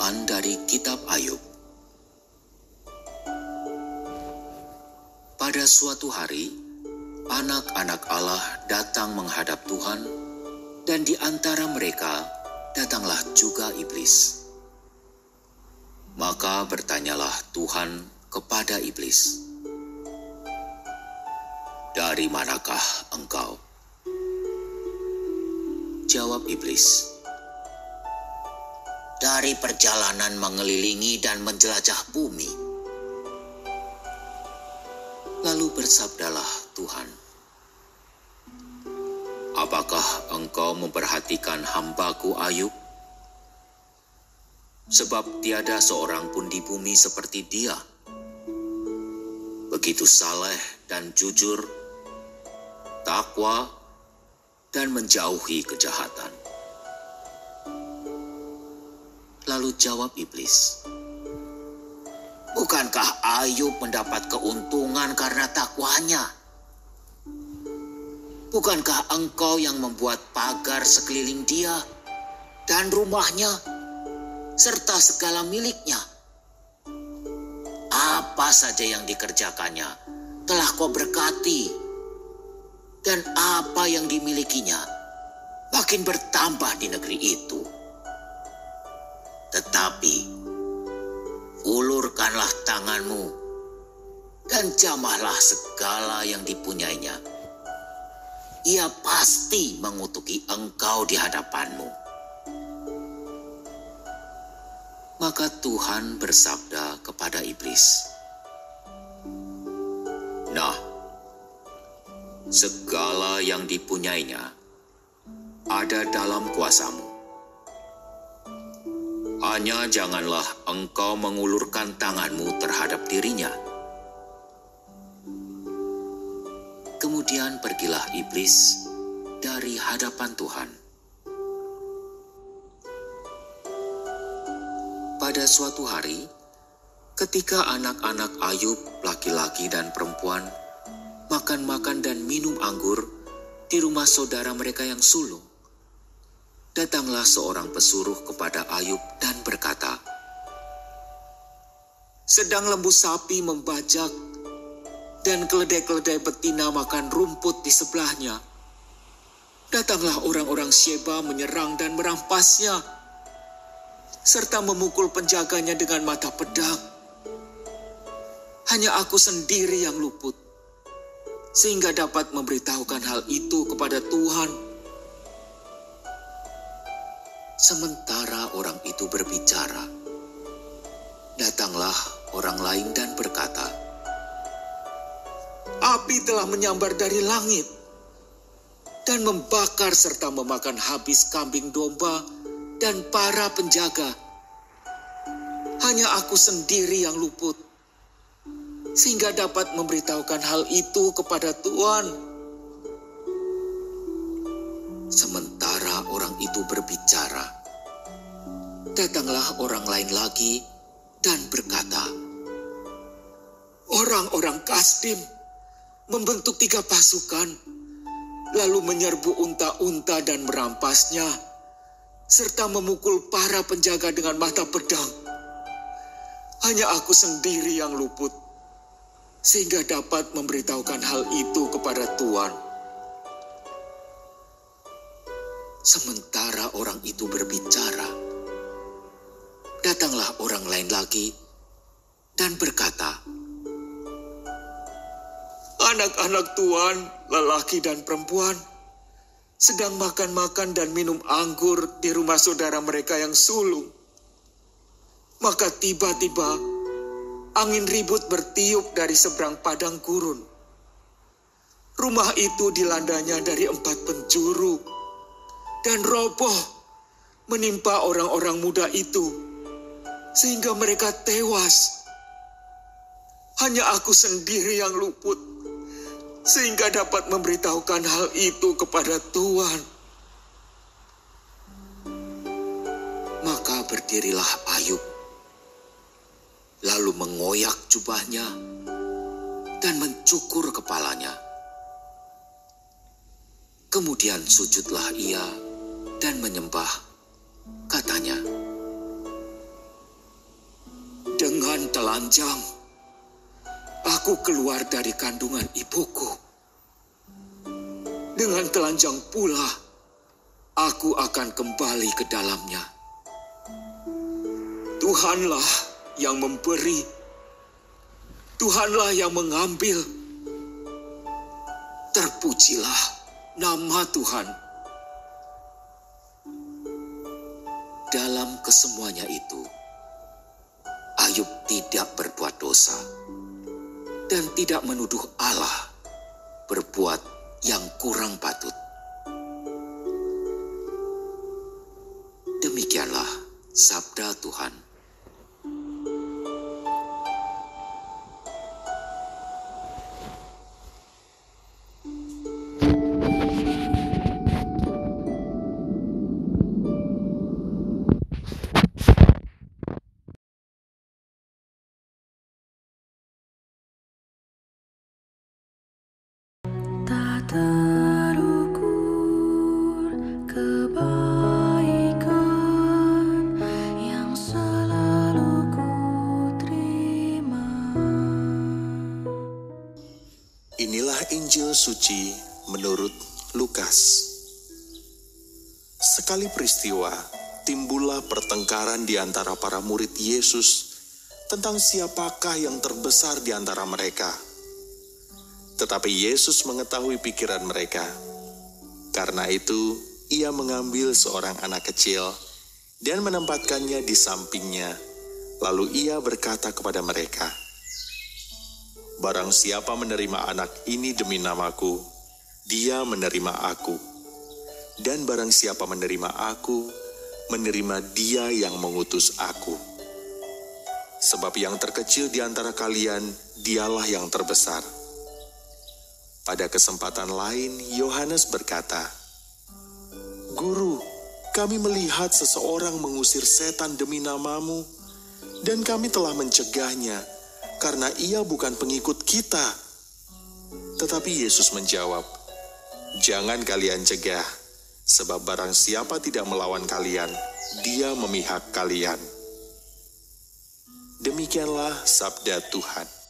Bacaan dari Kitab Ayub. Pada suatu hari, anak-anak Allah datang menghadap Tuhan, dan di antara mereka datanglah juga iblis. Maka bertanyalah Tuhan kepada iblis, "Dari manakah engkau?" Jawab iblis, "Dari perjalanan mengelilingi dan menjelajah bumi." Lalu bersabdalah Tuhan, "Apakah engkau memperhatikan hamba-Ku Ayub? Sebab tiada seorang pun di bumi seperti dia. Begitu saleh dan jujur, takwa, dan menjauhi kejahatan." Lalu jawab iblis, "Bukankah Ayub mendapat keuntungan karena takwanya? Bukankah engkau yang membuat pagar sekeliling dia dan rumahnya, serta segala miliknya? Apa saja yang dikerjakannya telah kau berkati, dan apa yang dimilikinya makin bertambah di negeri itu. Tetapi ulurkanlah tanganmu dan jamahlah segala yang dipunyainya. Ia pasti mengutuki engkau di hadapanmu." Maka Tuhan bersabda kepada iblis, "Nah, segala yang dipunyainya ada dalam kuasamu. Hanya janganlah engkau mengulurkan tanganmu terhadap dirinya." Kemudian pergilah iblis dari hadapan Tuhan. Pada suatu hari, ketika anak-anak Ayub, laki-laki dan perempuan, makan-makan dan minum anggur di rumah saudara mereka yang sulung, datanglah seorang pesuruh kepada Ayub dan berkata, "Sedang lembu sapi membajak dan keledai-keledai betina makan rumput di sebelahnya. Datanglah orang-orang Sheba menyerang dan merampasnya, serta memukul penjaganya dengan mata pedang. Hanya aku sendiri yang luput, sehingga dapat memberitahukan hal itu kepada Tuhan." Sementara orang itu berbicara, datanglah orang lain dan berkata, "Api telah menyambar dari langit dan membakar serta memakan habis kambing domba dan para penjaga. Hanya aku sendiri yang luput, sehingga dapat memberitahukan hal itu kepada Tuhan." Sementara orang itu berbicara, datanglah orang lain lagi dan berkata, "Orang-orang Kasdim membentuk 3 pasukan, lalu menyerbu unta-unta dan merampasnya, serta memukul para penjaga dengan mata pedang. Hanya aku sendiri yang luput, sehingga dapat memberitahukan hal itu kepada Tuhan." Sementara orang itu berbicara, datanglah orang lain lagi dan berkata, "Anak-anak Tuhan, lelaki dan perempuan, sedang makan-makan dan minum anggur di rumah saudara mereka yang sulung. Maka tiba-tiba angin ribut bertiup dari seberang padang gurun. Rumah itu dilandanya dari 4 penjuru, dan roboh menimpa orang-orang muda itu, sehingga mereka tewas. Hanya aku sendiri yang luput, sehingga dapat memberitahukan hal itu kepada Tuhan." Maka berdirilah Ayub, lalu mengoyak jubahnya dan mencukur kepalanya. Kemudian sujudlah ia dan menyembah, katanya, telanjang, aku keluar dari kandungan ibuku. Dengan telanjang pula, aku akan kembali ke dalamnya. Tuhanlah yang memberi, Tuhanlah yang mengambil. Terpujilah nama Tuhan. Dalam kesemuanya itu, Ayub tidak berbuat dosa dan tidak menuduh Allah berbuat yang kurang patut. Demikianlah sabda Tuhan. Tak terukur kebaikan yang selalu ku terima. Inilah Injil suci menurut Lukas. Sekali peristiwa, timbullah pertengkaran di antara para murid Yesus tentang siapakah yang terbesar di antara mereka. Tetapi Yesus mengetahui pikiran mereka. Karena itu, ia mengambil seorang anak kecil dan menempatkannya di sampingnya. Lalu ia berkata kepada mereka, "Barang siapa menerima anak ini demi namaku, dia menerima aku. Dan barang siapa menerima aku, menerima dia yang mengutus aku. Sebab yang terkecil di antara kalian, dialah yang terbesar." Pada kesempatan lain, Yohanes berkata, "Guru, kami melihat seseorang mengusir setan demi namamu, dan kami telah mencegahnya, karena ia bukan pengikut kita." Tetapi Yesus menjawab, "Jangan kalian cegah, sebab barang siapa tidak melawan kalian, dia memihak kalian." Demikianlah sabda Tuhan.